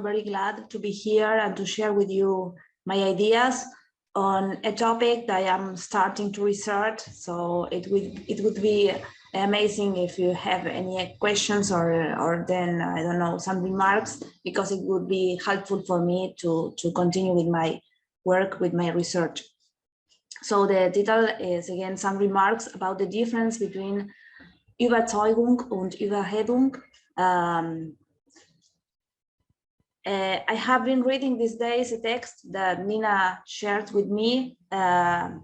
very glad to be here and to share with you my ideas on a topic that I am starting to research. So it would be amazing if you have any questions or then, I don't know, some remarks, because it would be helpful for me to continue with my work, with my research. So the title is, again, some remarks about the difference between Überzeugung und Überredung. I have been reading these days a text that Nina shared with me, and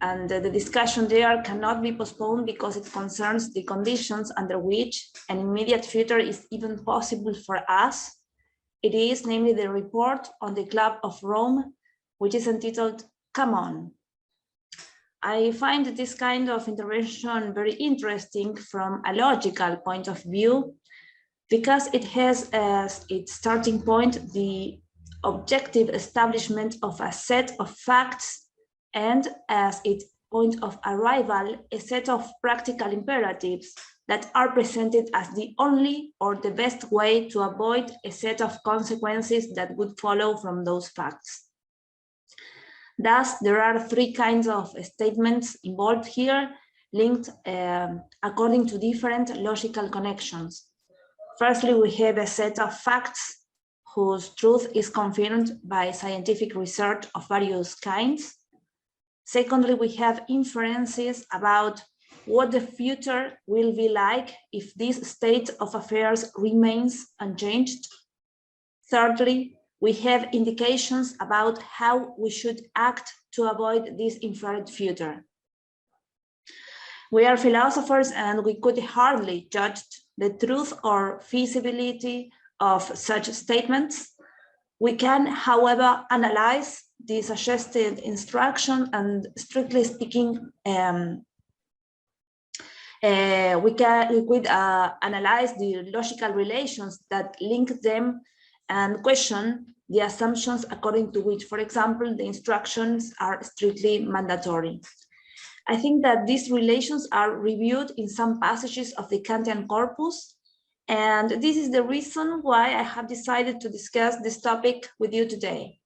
the discussion there cannot be postponed because it concerns the conditions under which an immediate future is even possible for us. It is namely the report on the Club of Rome, which is entitled "Come On." I find this kind of intervention very interesting from a logical point of view, because it has as its starting point the objective establishment of a set of facts, and as its point of arrival, a set of practical imperatives that are presented as the only or the best way to avoid a set of consequences that would follow from those facts. Thus, there are three kinds of statements involved here, linked according to different logical connections. Firstly, we have a set of facts whose truth is confirmed by scientific research of various kinds. Secondly, we have inferences about what the future will be like if this state of affairs remains unchanged. Thirdly, we have indications about how we should act to avoid this inferred future. We are philosophers and we could hardly judge the truth or feasibility of such statements. We can, however, analyze the suggested instruction, and strictly speaking, we could analyze the logical relations that link them and question the assumptions according to which, for example, the instructions are strictly mandatory. I think that these relations are reviewed in some passages of the Kantian corpus, and this is the reason why I have decided to discuss this topic with you today.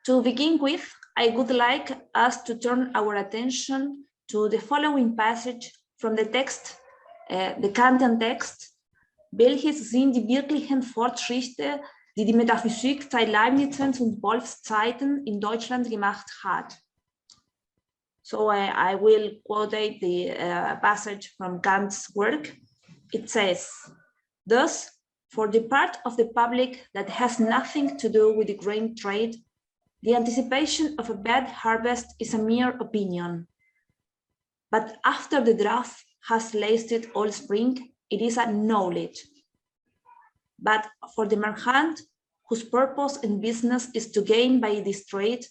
To begin with, I would like us to turn our attention to the following passage from the text, the Kantian text. Welches sind die wirklichen Fortschritte, die die Metaphysik seit Leibnizens und Wolffs Zeiten in Deutschland gemacht hat? So I will quote the passage from Kant's work. It says, "Thus, for the part of the public that has nothing to do with the grain trade, the anticipation of a bad harvest is a mere opinion. But after the drought has lasted all spring, it is a knowledge. But for the merchant, whose purpose in business is to gain by this trade,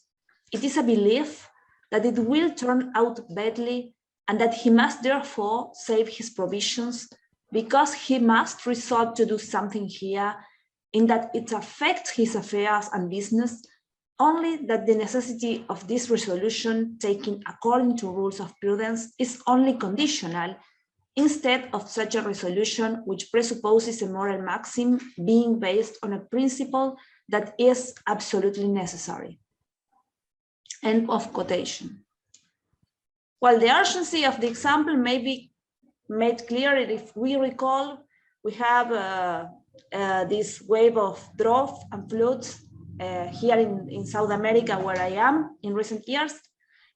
it is a belief that it will turn out badly, and that he must therefore save his provisions, because he must resort to do something here, in that it affects his affairs and business, only that the necessity of this resolution, taken according to rules of prudence, is only conditional, instead of such a resolution which presupposes a moral maxim being based on a principle that is absolutely necessary." End of quotation. While the urgency of the example may be made clear if we recall, we have this wave of drought and floods here in South America, where I am, in recent years.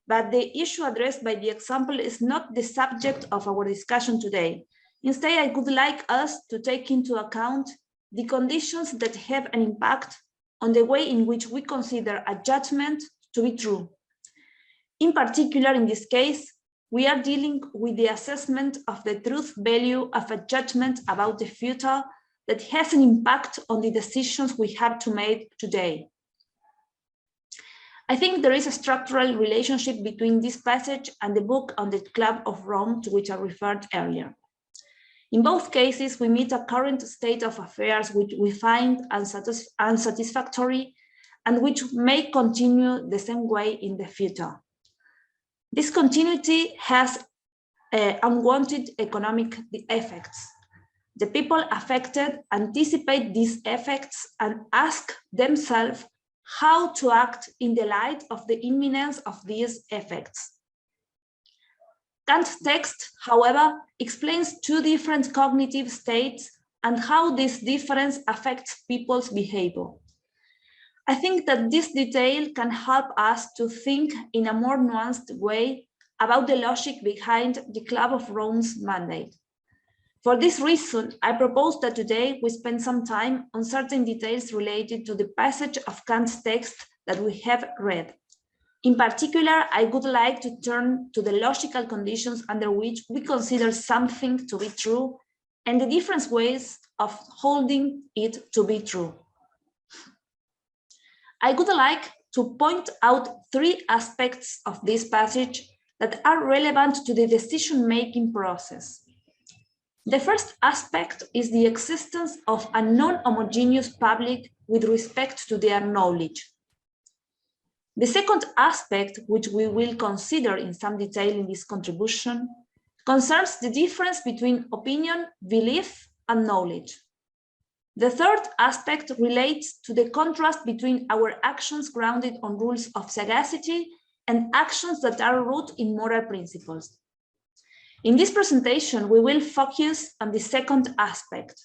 But the issue addressed by the example is not the subject of our discussion today. Instead, I would like us to take into account the conditions that have an impact on the way in which we consider a judgment to be true. In particular, in this case, we are dealing with the assessment of the truth value of a judgment about the future that has an impact on the decisions we have to make today. I think there is a structural relationship between this passage and the book on the Club of Rome, to which I referred earlier. In both cases, we meet a current state of affairs which we find unsatisfactory and which may continue the same way in the future. This continuity has unwanted economic effects. The people affected anticipate these effects and ask themselves how to act in the light of the imminence of these effects. Kant's text, however, explains two different cognitive states and how this difference affects people's behavior. I think that this detail can help us to think in a more nuanced way about the logic behind the Club of Rome's mandate. For this reason, I propose that today we spend some time on certain details related to the passage of Kant's text that we have read. In particular, I would like to turn to the logical conditions under which we consider something to be true and the different ways of holding it to be true. I would like to point out three aspects of this passage that are relevant to the decision-making process. The first aspect is the existence of a non-homogeneous public with respect to their knowledge. The second aspect, which we will consider in some detail in this contribution, concerns the difference between opinion, belief, and knowledge. The third aspect relates to the contrast between our actions grounded on rules of sagacity and actions that are rooted in moral principles. In this presentation, we will focus on the second aspect.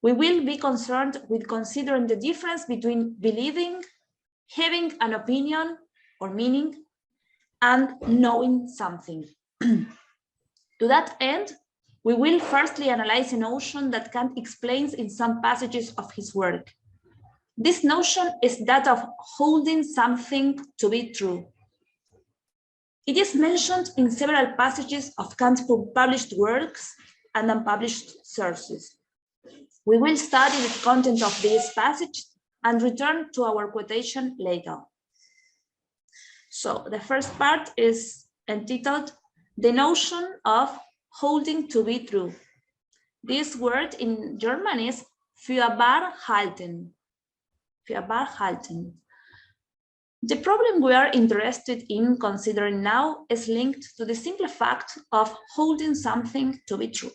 We will be concerned with considering the difference between believing, having an opinion or meaning, and knowing something. To that end, we will firstly analyze a notion that Kant explains in some passages of his work. This notion is that of holding something to be true. It is mentioned in several passages of Kant's published works and unpublished sources. We will study the content of this passage and return to our quotation later. So the first part is entitled "The Notion of Holding to be True." This word in German is für wahr halten. Für wahr halten. The problem we are interested in considering now is linked to the simple fact of holding something to be true.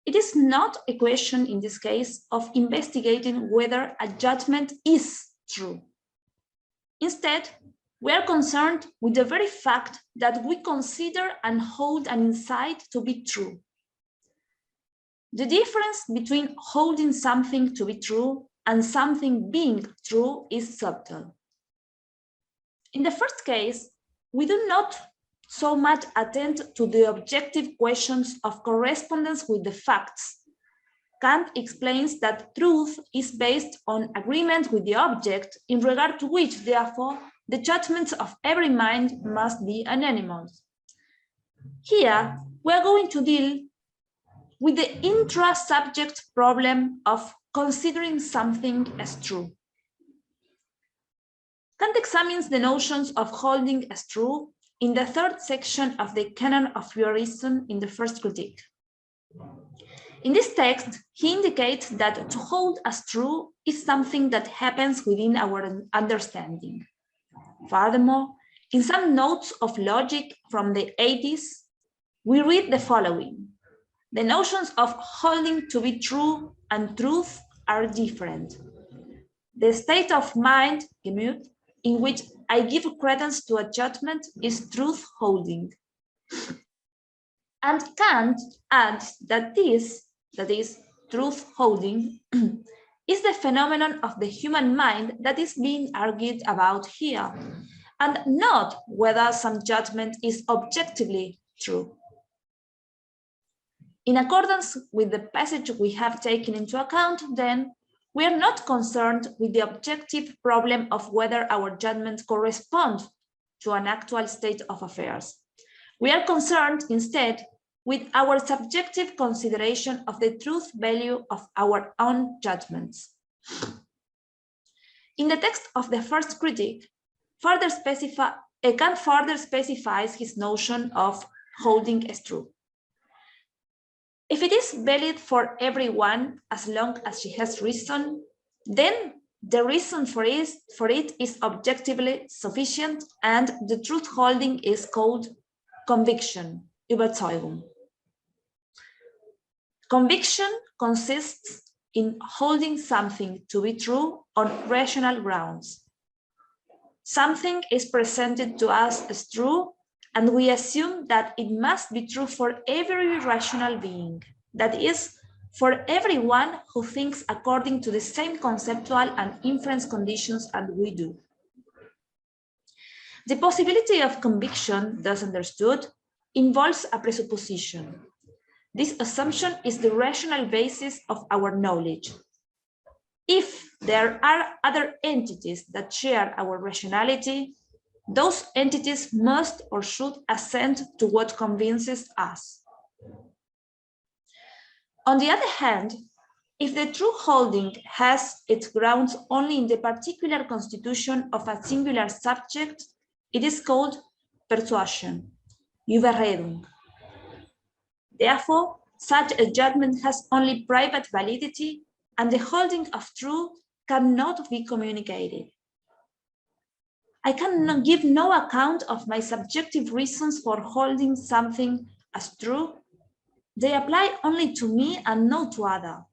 It is not a question in this case of investigating whether a judgment is true. Instead, we are concerned with the very fact that we consider and hold an insight to be true. The difference between holding something to be true and something being true is subtle. In the first case, we do not so much attend to the objective questions of correspondence with the facts. Kant explains that truth is based on agreement with the object, in regard to which, therefore, the judgments of every mind must be unanimous. Here, we are going to deal with the intra-subject problem of considering something as true. Kant examines the notions of holding as true in the third section of the Canon of Pure Reason in the first critique. In this text, he indicates that to hold as true is something that happens within our understanding. Furthermore, in some notes of logic from the 80s, we read the following: the notions of holding to be true and truth are different. The state of mind, Gemüt, in which I give credence to a judgment is truth holding. And Kant adds that this, that is, truth holding, is the phenomenon of the human mind that is being argued about here, and not whether some judgment is objectively true. In accordance with the passage we have taken into account, then, we are not concerned with the objective problem of whether our judgments correspond to an actual state of affairs. We are concerned instead with our subjective consideration of the truth value of our own judgments. In the text of the first critique, Kant further specifies his notion of holding as true. If it is valid for everyone as long as she has reason, then the reason for it is objectively sufficient, and the truth holding is called conviction, Überzeugung. Conviction consists in holding something to be true on rational grounds. Something is presented to us as true, and we assume that it must be true for every rational being, that is, for everyone who thinks according to the same conceptual and inference conditions as we do. The possibility of conviction, thus understood, involves a presupposition. This assumption is the rational basis of our knowledge. If there are other entities that share our rationality, those entities must or should assent to what convinces us. On the other hand, if the true holding has its grounds only in the particular constitution of a singular subject, it is called persuasion, Überredung. Therefore, such a judgment has only private validity, and the holding of truth cannot be communicated. I can give no account of my subjective reasons for holding something as true. They apply only to me and not to others.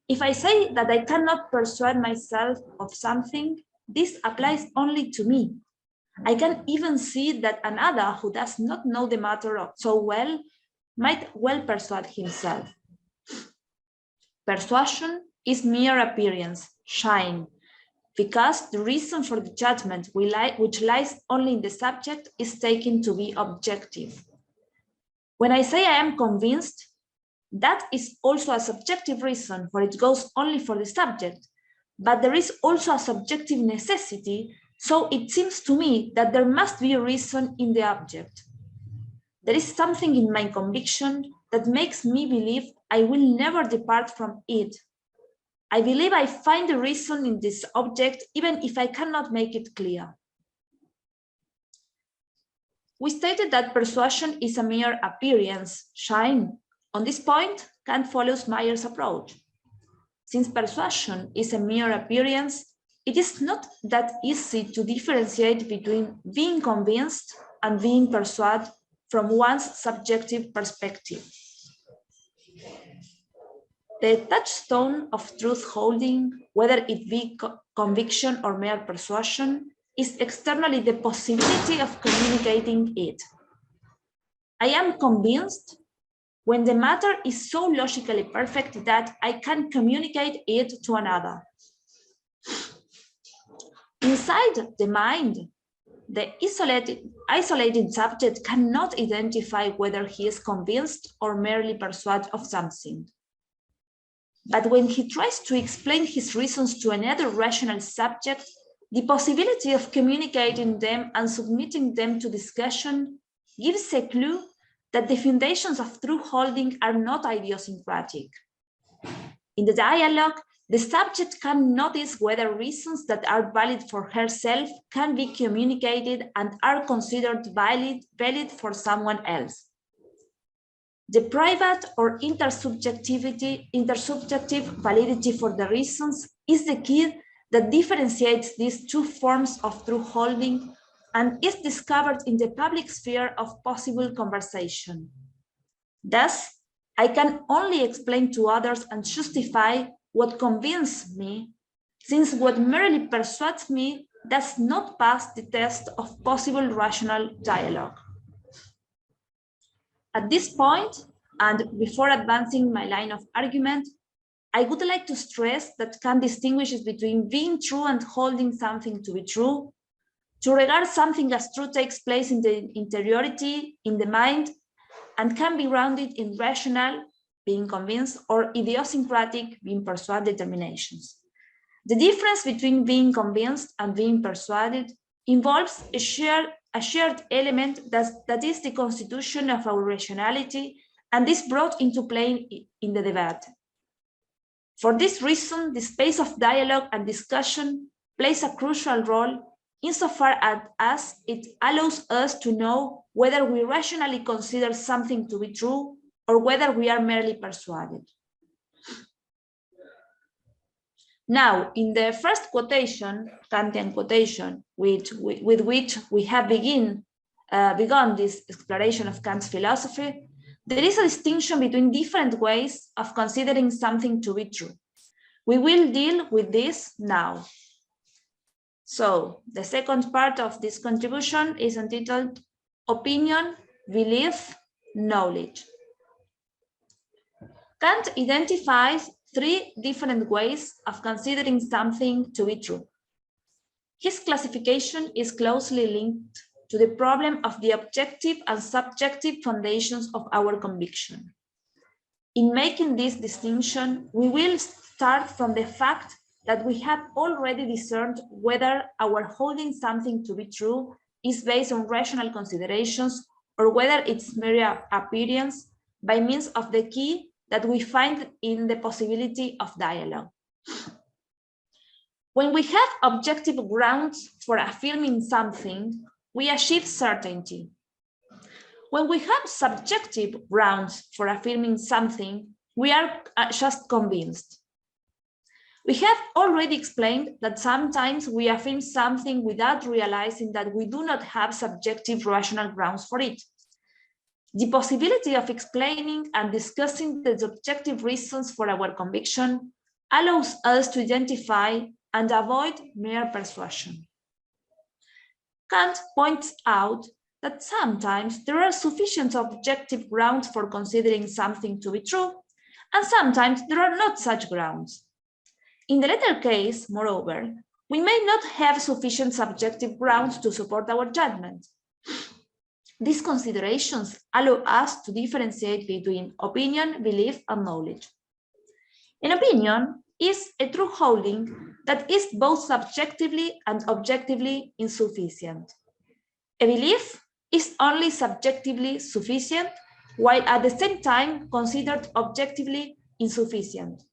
If I say that I cannot persuade myself of something, this applies only to me. I can even see that another who does not know the matter so well might well persuade himself. Persuasion is mere appearance, shine, because the reason for the judgment which lies only in the subject is taken to be objective. When I say I am convinced, that is also a subjective reason, for it goes only for the subject, but there is also a subjective necessity, so it seems to me that there must be a reason in the object. There is something in my conviction that makes me believe I will never depart from it. I believe I find the reason in this object, even if I cannot make it clear. We stated that persuasion is a mere appearance, shine. On this point, Kant follows Mayer's approach. Since persuasion is a mere appearance, it is not that easy to differentiate between being convinced and being persuaded from one's subjective perspective. The touchstone of truth holding, whether it be conviction or mere persuasion, is externally the possibility of communicating it. I am convinced when the matter is so logically perfect that I can communicate it to another. Inside the mind, the isolated subject cannot identify whether he is convinced or merely persuaded of something. But when he tries to explain his reasons to another rational subject, the possibility of communicating them and submitting them to discussion gives a clue that the foundations of true holding are not idiosyncratic. In the dialogue, the subject can notice whether reasons that are valid for herself can be communicated and are considered valid for someone else. The private or intersubjective validity for the reasons is the key that differentiates these two forms of true holding and is discovered in the public sphere of possible conversation. Thus, I can only explain to others and justify what convinces me, since what merely persuades me does not pass the test of possible rational dialogue. At this point, and before advancing my line of argument, I would like to stress that Kant distinguishes between being true and holding something to be true. To regard something as true takes place in the interiority, in the mind, and can be grounded in rational, being convinced, or idiosyncratic, being persuaded determinations. The difference between being convinced and being persuaded involves a shared element that is the constitution of our rationality, and is brought into play in the debate. For this reason, the space of dialogue and discussion plays a crucial role insofar as it allows us to know whether we rationally consider something to be true or whether we are merely persuaded. Now, in the first quotation, Kantian quotation, with which we have begun this exploration of Kant's philosophy, There is a distinction between different ways of considering something to be true. We will deal with this now. So the second part of this contribution is entitled Opinion, Belief, Knowledge. Kant identifies three different ways of considering something to be true. His classification is closely linked to the problem of the objective and subjective foundations of our conviction. In making this distinction, we will start from the fact that we have already discerned whether our holding something to be true is based on rational considerations or whether it's mere appearance by means of the key that we find in the possibility of dialogue. When we have objective grounds for affirming something, we achieve certainty. When we have subjective grounds for affirming something, we are just convinced. We have already explained that sometimes we affirm something without realizing that we do not have subjective rational grounds for it. The possibility of explaining and discussing the subjective reasons for our conviction allows us to identify and avoid mere persuasion. Kant points out that sometimes there are sufficient objective grounds for considering something to be true, and sometimes there are not such grounds. In the latter case, moreover, we may not have sufficient subjective grounds to support our judgment. These considerations allow us to differentiate between opinion, belief, and knowledge. An opinion is a true holding that is both subjectively and objectively insufficient. A belief is only subjectively sufficient, while at the same time considered objectively insufficient.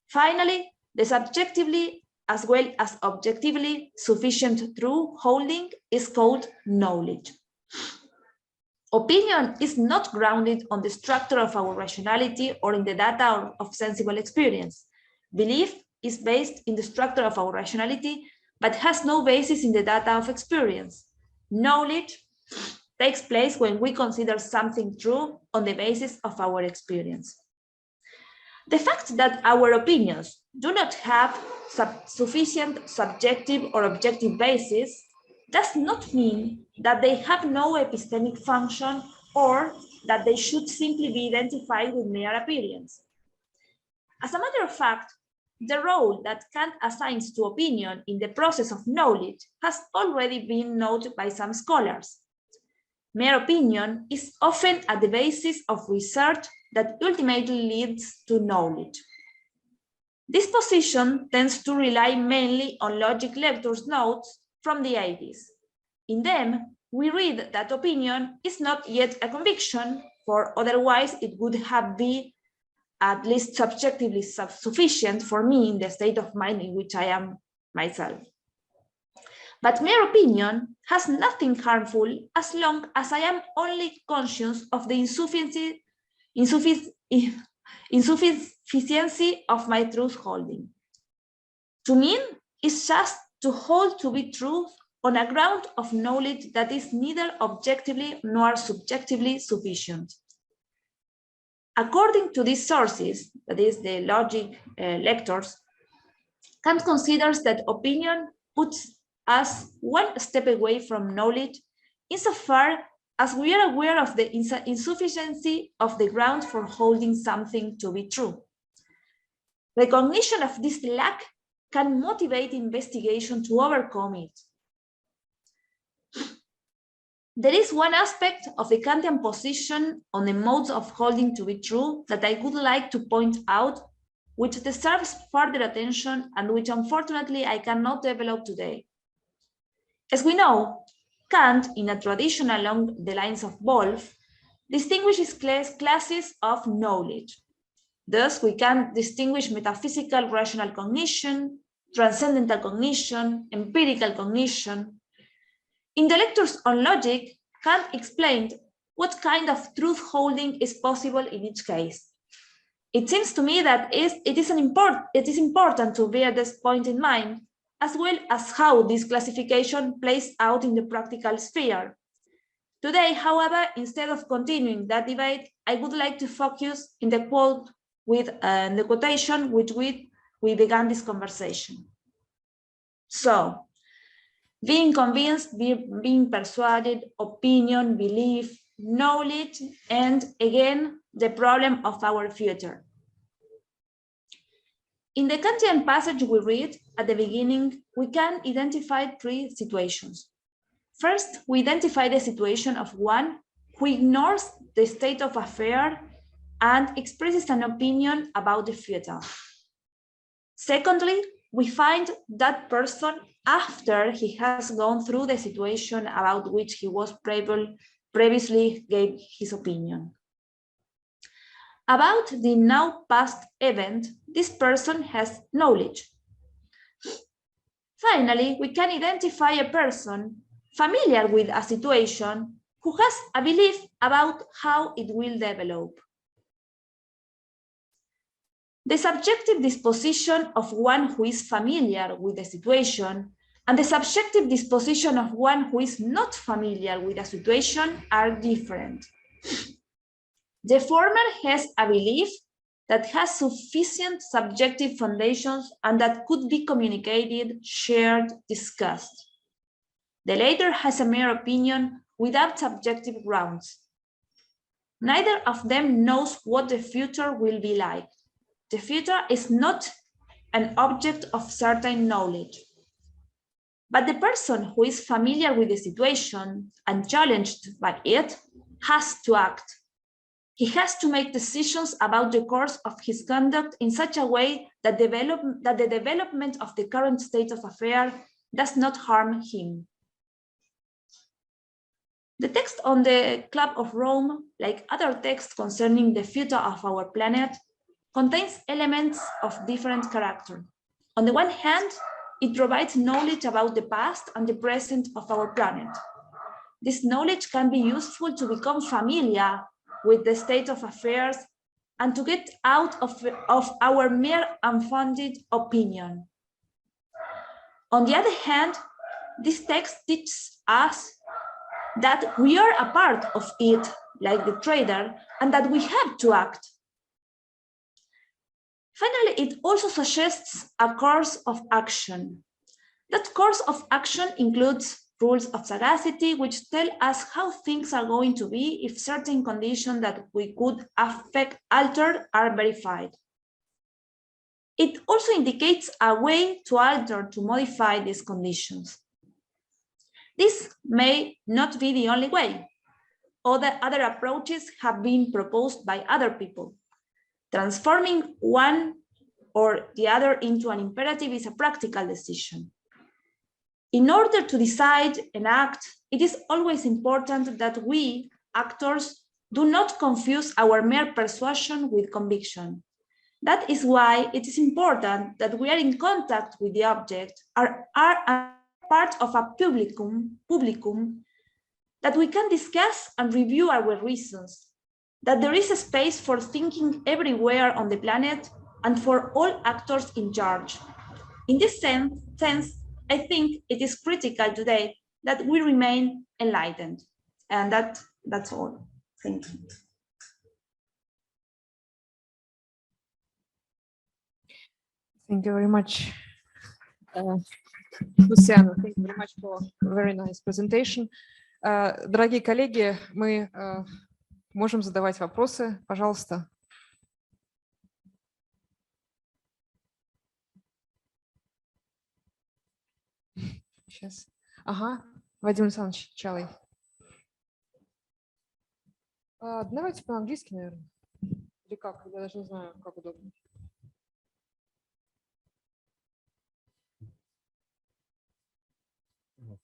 Finally, the subjectively as well as objectively sufficient true holding is called knowledge. Opinion is not grounded on the structure of our rationality or in the data of sensible experience. Belief is based in the structure of our rationality, but has no basis in the data of experience. Knowledge takes place when we consider something true on the basis of our experience. The fact that our opinions do not have sufficient subjective or objective basis does not mean that they have no epistemic function or that they should simply be identified with mere appearance. As a matter of fact, the role that Kant assigns to opinion in the process of knowledge has already been noted by some scholars. Mere opinion is often at the basis of research that ultimately leads to knowledge. This position tends to rely mainly on logic lectures notes from the 80s. In them, we read that opinion is not yet a conviction, for otherwise it would have been at least subjectively sufficient for me in the state of mind in which I am myself. But mere opinion has nothing harmful as long as I am only conscious of the insufficiency of my truth holding. To mean is just to hold to be true on a ground of knowledge that is neither objectively nor subjectively sufficient. According to these sources, that is the logic lectures, Kant considers that opinion puts us one step away from knowledge insofar as we are aware of the insufficiency of the ground for holding something to be true. Recognition of this lack can motivate investigation to overcome it. There is one aspect of the Kantian position on the modes of holding to be true that I would like to point out, which deserves further attention and which unfortunately I cannot develop today. As we know, Kant, in a tradition along the lines of Wolff, distinguishes classes of knowledge. Thus, we can distinguish metaphysical rational cognition, transcendental cognition, empirical cognition. In the lectures on logic, Kant explained what kind of truth holding is possible in each case. It seems to me that it is important to bear this point in mind, as well as how this classification plays out in the practical sphere. Today, however, instead of continuing that debate, I would like to focus in the quote with the quotation with which we began this conversation. So, being convinced, being persuaded, opinion, belief, knowledge, and again, the problem of our future. In the Kantian passage we read at the beginning, we can identify three situations. First, we identify the situation of one who ignores the state of affairs and expresses an opinion about the future. Secondly, we find that person after he has gone through the situation about which he was previously gave his opinion. About the now past event, this person has knowledge. Finally, we can identify a person familiar with a situation who has a belief about how it will develop. The subjective disposition of one who is familiar with the situation and the subjective disposition of one who is not familiar with a situation are different. The former has a belief that has sufficient subjective foundations and that could be communicated, shared, discussed. The latter has a mere opinion without subjective grounds. Neither of them knows what the future will be like. The future is not an object of certain knowledge. But the person who is familiar with the situation and challenged by it has to act. He has to make decisions about the course of his conduct in such a way that the development of the current state of affairs does not harm him. The text on the Club of Rome, like other texts concerning the future of our planet, contains elements of different character. On the one hand, it provides knowledge about the past and the present of our planet. This knowledge can be useful to become familiar with the state of affairs and to get out of our mere unfounded opinion. On the other hand, this text teaches us that we are a part of it, like the trader, and that we have to act. Finally, it also suggests a course of action. That course of action includes rules of sagacity, which tell us how things are going to be if certain conditions that we could alter are verified. It also indicates a way to alter, to modify these conditions. This may not be the only way. Other approaches have been proposed by other people. Transforming one or the other into an imperative is a practical decision. In order to decide and act, it is always important that we, actors, do not confuse our mere persuasion with conviction. That is why it is important that we are in contact with the object, are part of a publicum, that we can discuss and review our reasons, that there is a space for thinking everywhere on the planet and for all actors in charge. In this sense, I think it is critical today that we remain enlightened. And that's all. Thank you. Thank you very much, Luciana. Thank you very much for a very nice presentation. Дорогие коллеги, мы можем задавать вопросы, пожалуйста. Сейчас. Ага, Вадим Александрович Чалый. Давайте по-английски, наверное. Или как? Я даже не знаю, как удобно.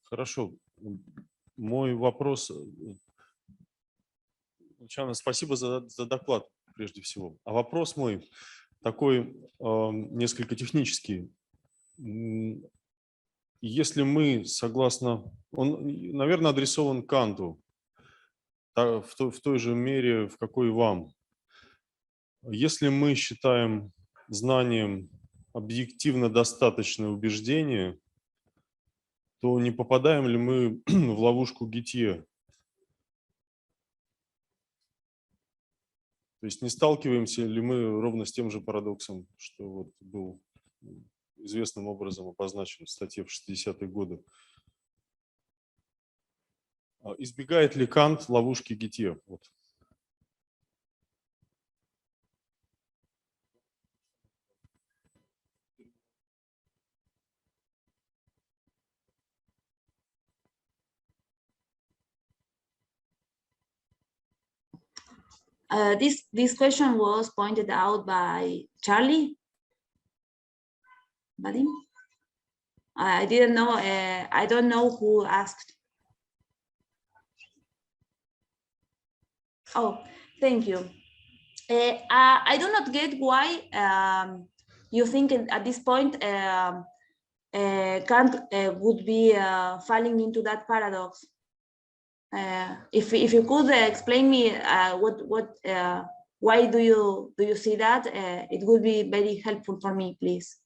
Хорошо. Мой вопрос. Luciana, спасибо за доклад, прежде всего. А вопрос мой такой несколько технический. Если мы, согласно, он, наверное, адресован Канту, в той же мере, в какой вам. Если мы считаем знанием объективно достаточное убеждение, то не попадаем ли мы в ловушку Гетье? То есть не сталкиваемся ли мы ровно с тем же парадоксом, что вот был известным образом обозначен в статье в 60-е годы. Избегает ли Кант ловушки Гетье? Вот. This question was pointed out by Charlie. Vadim? I didn't know. I don't know who asked. Oh, thank you. I do not get why you think at this point Kant would be falling into that paradox. If you could explain me why do you see that, it would be very helpful for me, please.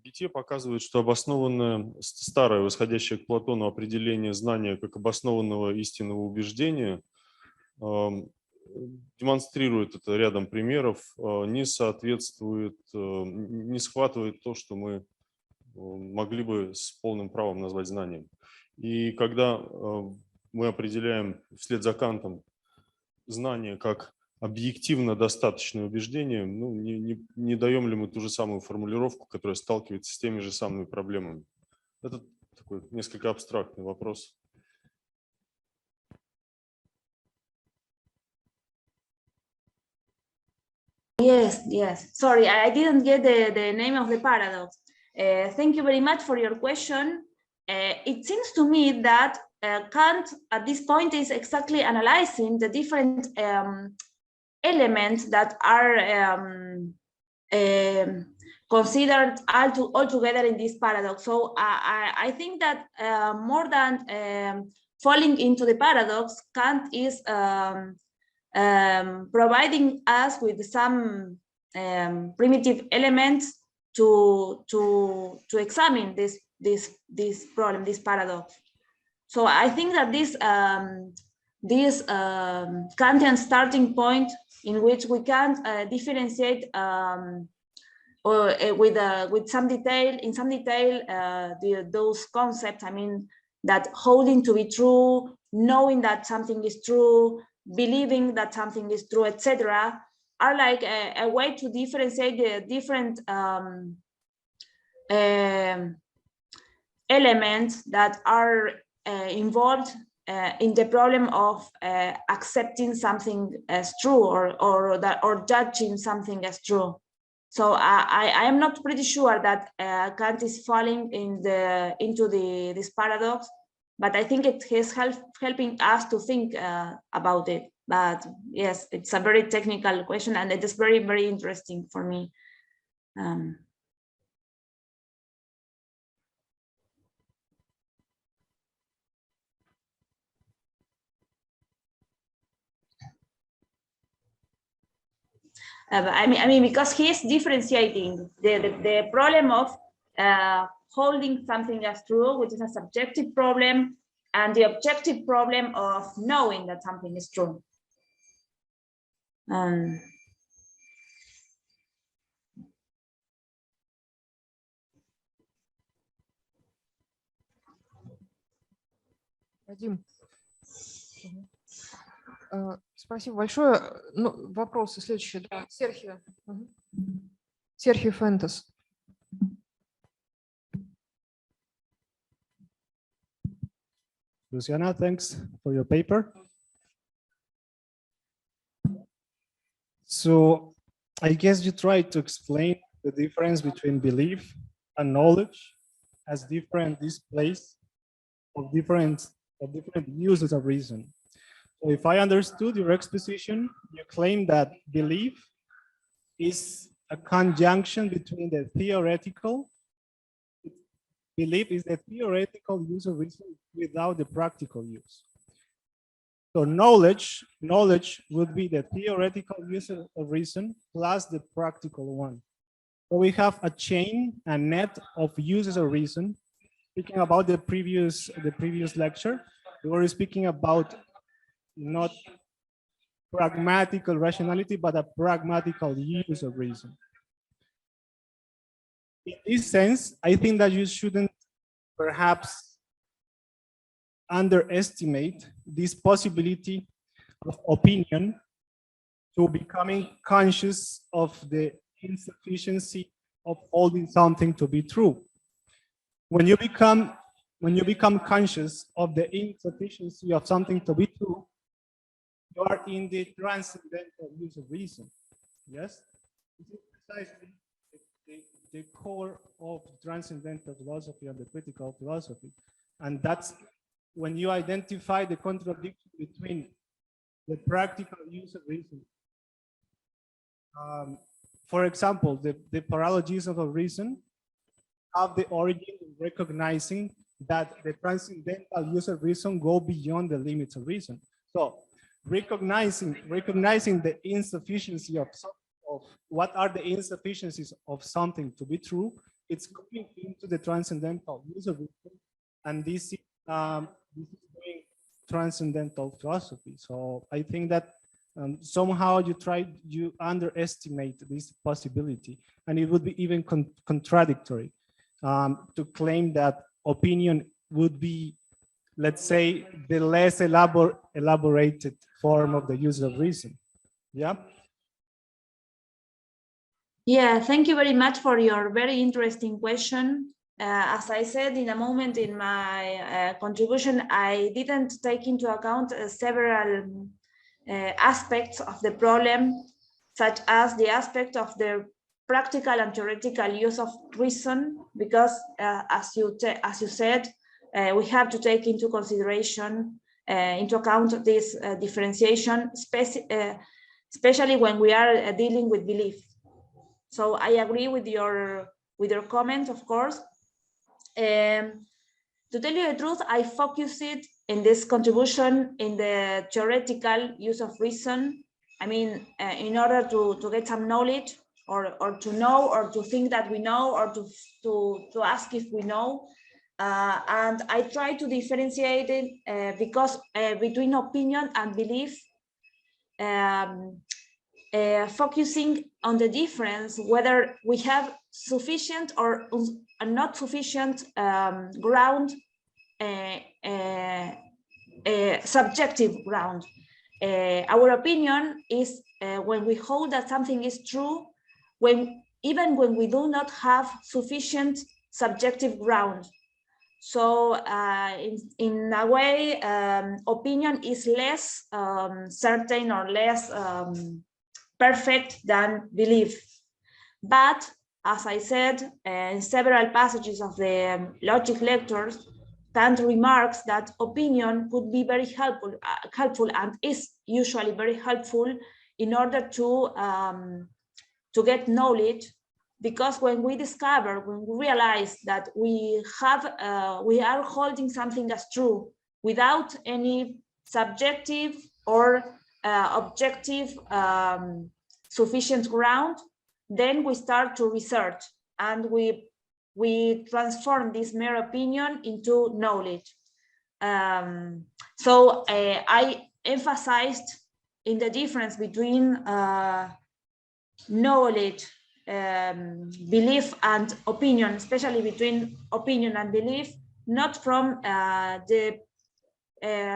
Гетье показывает, что обоснованное, старое, восходящее к Платону определение знания как обоснованного истинного убеждения демонстрирует это рядом примеров, не соответствует, не схватывает то, что мы могли бы с полным правом назвать знанием. И когда мы определяем вслед за Кантом знание как объективно достаточное убеждение, ну, не даем ли мы ту же самую формулировку, которая сталкивается с теми же самыми проблемами? Это такой несколько абстрактный вопрос. Yes. Sorry, I didn't get the name of the paradox. Thank you very much for your question. It seems to me that Kant at this point is exactly analyzing the different elements that are considered all together in this paradox. So I think that more than falling into the paradox, Kant is providing us with some primitive elements to examine this problem, this paradox. So I think that this Kantian starting point in which we can differentiate or with some detail, in some detail, those concepts. I mean, that holding to be true, knowing that something is true, believing that something is true, etc., are like a way to differentiate the different elements that are involved in the problem of accepting something as true or judging something as true. So I am not pretty sure that Kant is falling into this paradox, but I think it is helping us to think about it. But yes, it's a very technical question, and it is very, very interesting for me. I mean, because he's differentiating the problem of holding something as true, which is a subjective problem, and the objective problem of knowing that something is true. Вадим, спасибо большое. Ну, вопросы следующие. Да, Серхио. Серхио Фентес. Luciana, thanks for your paper. So I guess you tried to explain the difference between belief and knowledge as different displays of different uses of reason. So if I understood your exposition, you claim that belief is a conjunction between the theoretical. Belief is the theoretical use of reason without the practical use. So knowledge would be the theoretical use of reason plus the practical one. So we have a chain, a net of uses of reason. Speaking about the previous lecture, we were speaking about not pragmatical rationality, but a pragmatical use of reason. In this sense, I think that you shouldn't perhaps underestimate this possibility of opinion to becoming conscious of the insufficiency of holding something to be true. When you become conscious of the insufficiency of something to be true, you are in the transcendental use of reason. Yes, this is precisely the core of transcendental philosophy and the critical philosophy, and that's when you identify the contradiction between the practical use of reason. For example, the paralogism of reason have the origin in recognizing that the transcendental use of reason go beyond the limits of reason. So recognizing the insufficiency of what are the insufficiencies of something to be true, it's going into the transcendental use of reason, and this is doing transcendental philosophy. So I think that somehow you underestimate this possibility, and it would be even contradictory to claim that opinion would be, let's say, the less elaborated form of the use of reason. Yeah. Yeah, thank you very much for your very interesting question. As I said in a moment in my contribution, I didn't take into account several aspects of the problem, such as the aspect of the practical and theoretical use of reason, because as you said, we have to take into consideration, into account this differentiation, especially when we are dealing with belief. So I agree with your comment, of course. To tell you the truth, I focused it in this contribution in the theoretical use of reason. I mean, in order to get some knowledge, or to know, or to think that we know, or to ask if we know. And I try to differentiate it because between opinion and belief, focusing on the difference, whether we have sufficient or not sufficient ground, subjective ground. Our opinion is when we hold that something is true, even when we do not have sufficient subjective ground. So in a way, opinion is less certain or less perfect than belief. But as I said in several passages of the logic lectures, Kant remarks that opinion could be very helpful and is usually very helpful in order to get knowledge, because when we realize that we are holding something as true without any subjective or objective sufficient ground, then we start to research, and we transform this mere opinion into knowledge. So I emphasized in the difference between knowledge, belief and opinion, especially between opinion and belief, not from the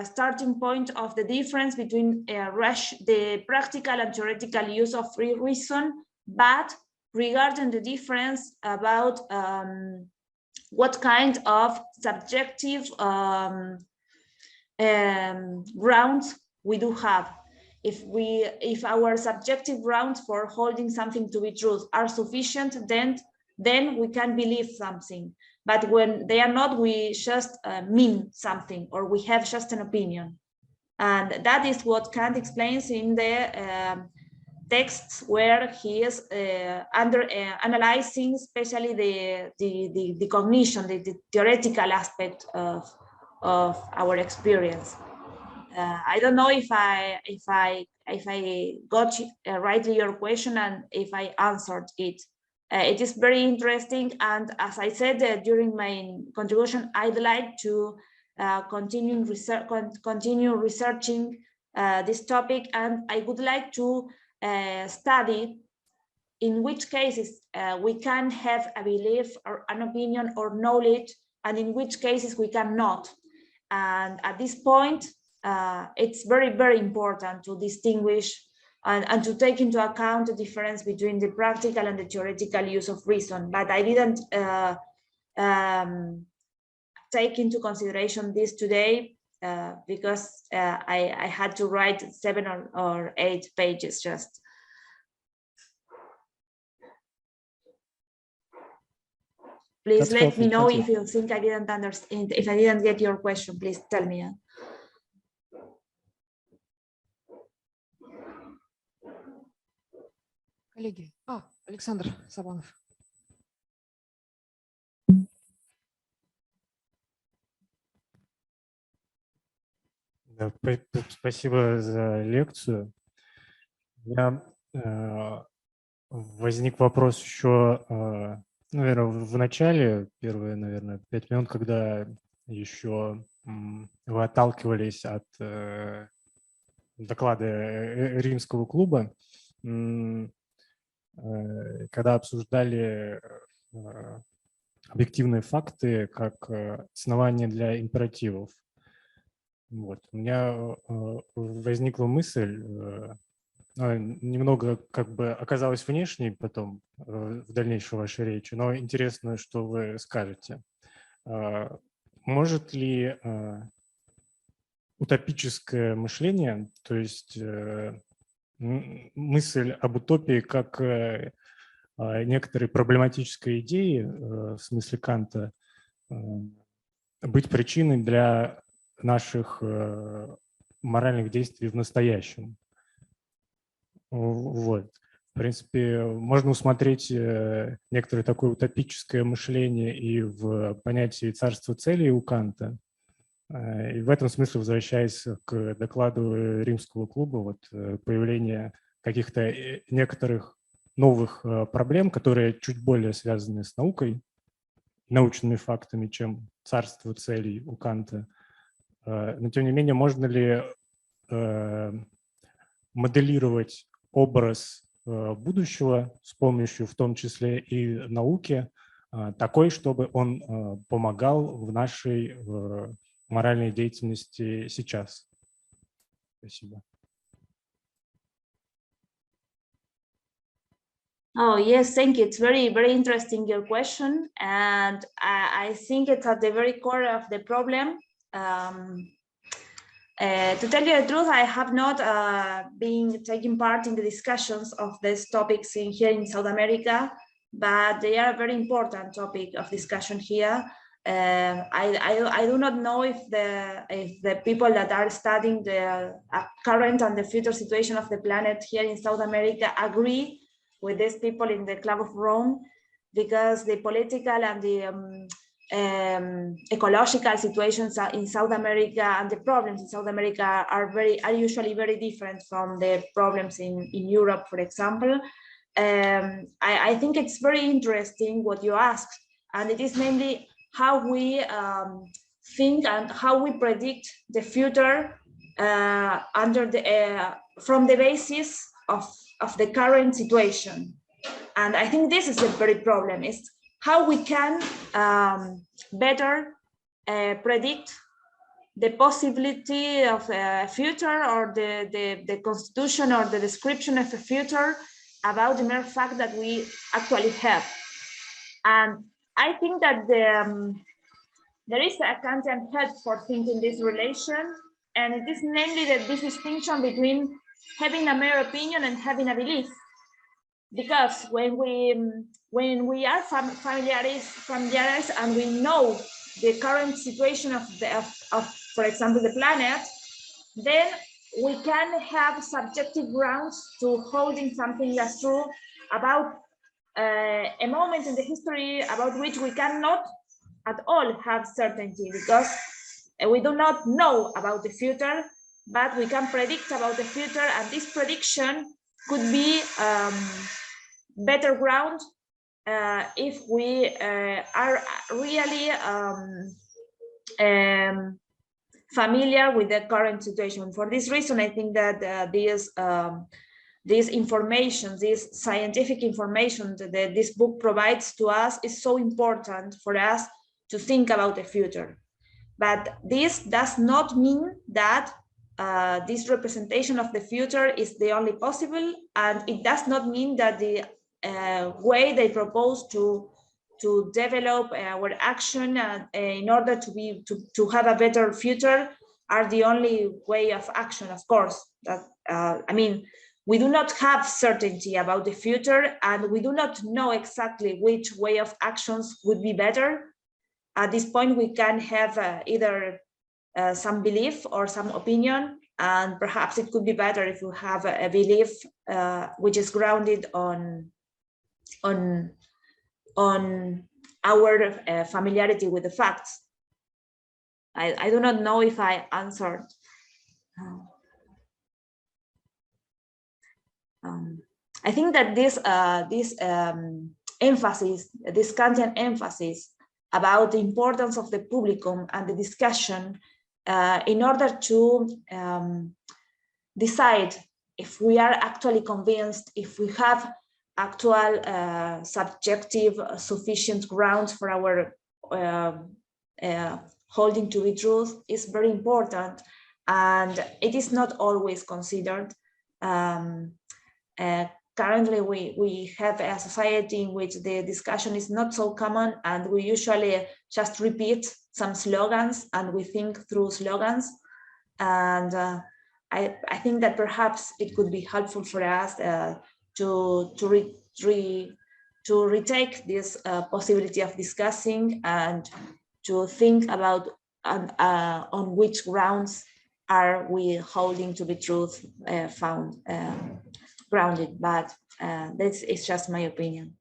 starting point of the difference between the practical and theoretical use of free reason, but regarding the difference about what kind of subjective grounds we do have. If our subjective grounds for holding something to be true are sufficient, then we can believe something. But when they are not, we just mean something, or we have just an opinion. And that is what Kant explains in the texts where he is analyzing especially the cognition, the theoretical aspect of our experience. I don't know if I got rightly your question and if I answered it. It is very interesting, and as I said during my contribution, I'd like to continue researching this topic, and I would like to study in which cases we can have a belief or an opinion or knowledge, and in which cases we cannot. And at this point, it's very, very important to distinguish and to take into account the difference between the practical and the theoretical use of reason. But I didn't take into consideration this today because I had to write 7 or 8 pages just. Please That's let perfect. me know Thank if you think I didn't understand, if I didn't get your question, please tell me. Коллеги, Александр Сабанов. Да, спасибо за лекцию. У меня возник вопрос еще, наверное, в начале, первые, наверное, 5 минут, когда еще вы отталкивались от доклада Римского клуба, когда обсуждали объективные факты как основание для императивов. Вот. У меня возникла мысль, немного как бы оказалась внешней потом в дальнейшей вашей речи, но интересно, что вы скажете. Может ли утопическое мышление, то есть мысль об утопии как некоторой проблематической идеи, в смысле Канта, быть причиной для наших моральных действий в настоящем? Вот. В принципе, можно усмотреть некоторое такое утопическое мышление и в понятии царства целей у Канта. И в этом смысле, возвращаясь к докладу Римского клуба, вот появление каких-то некоторых новых проблем, которые чуть более связаны с наукой, научными фактами, чем царство целей у Канта. Но тем не менее, можно ли моделировать образ будущего с помощью в том числе и науки такой, чтобы он помогал в нашей моральной деятельности сейчас? Спасибо. Oh, yes, thank you. It's very, very interesting, your question. And I think it's at the very core of the problem. To tell you the truth, I have not been taking part in the discussions of these topics here in South America, but they are a very important topic of discussion here. I do not know if the people that are studying the current and the future situation of the planet here in South America agree with these people in the Club of Rome, because the political and the ecological situations in South America and the problems in South America are usually very different from the problems in Europe, for example. I think it's very interesting what you asked, and it is namely how we think and how we predict the future from the basis of the current situation. And I think this is the very problem, is how we can better predict the possibility of a future, or the constitution or the description of a future about the mere fact that we actually have. And I think that there is a Kantian help for thinking this relation, and it is namely this distinction between having a mere opinion and having a belief. Because when we are familiarized and we know the current situation of for example, the planet, then we can have subjective grounds to holding something as true about a moment in the history about which we cannot at all have certainty, because we do not know about the future, but we can predict about the future, and this prediction could be better ground if we are really familiar with the current situation. For this reason, I think that this information, this scientific information that this book provides to us is so important for us to think about the future. But this does not mean that this representation of the future is the only possible, and it does not mean that the way they propose to develop our action in order to have a better future are the only way of action. Of course, that I mean, we do not have certainty about the future, and we do not know exactly which way of actions would be better. At this point, we can have either some belief or some opinion, and perhaps it could be better if we have a belief which is grounded on our familiarity with the facts. I do not know if I answered. I think that this emphasis, this Kantian emphasis about the importance of the publicum and the discussion in order to decide if we are actually convinced, if we have actual subjective sufficient grounds for our holding to be truth, is very important, and it is not always considered. Currently, we have a society in which the discussion is not so common, and we usually just repeat some slogans and we think through slogans. And I think that perhaps it could be helpful for us to retake this possibility of discussing and to think about on which grounds are we holding to be truth grounded. But this is just my opinion.